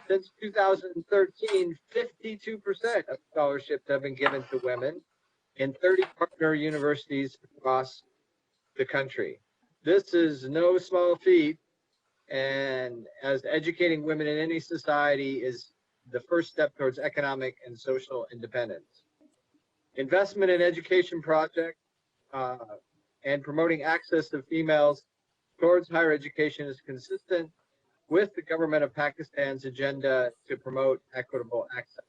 Since 2013, 52% of scholarships have been given to women in 30 partner universities across the country. This is no small feat, and as educating women in any society is the first step towards economic and social independence. Investment in education projects and promoting access of females towards higher education is consistent with the government of Pakistan's agenda to promote equitable access.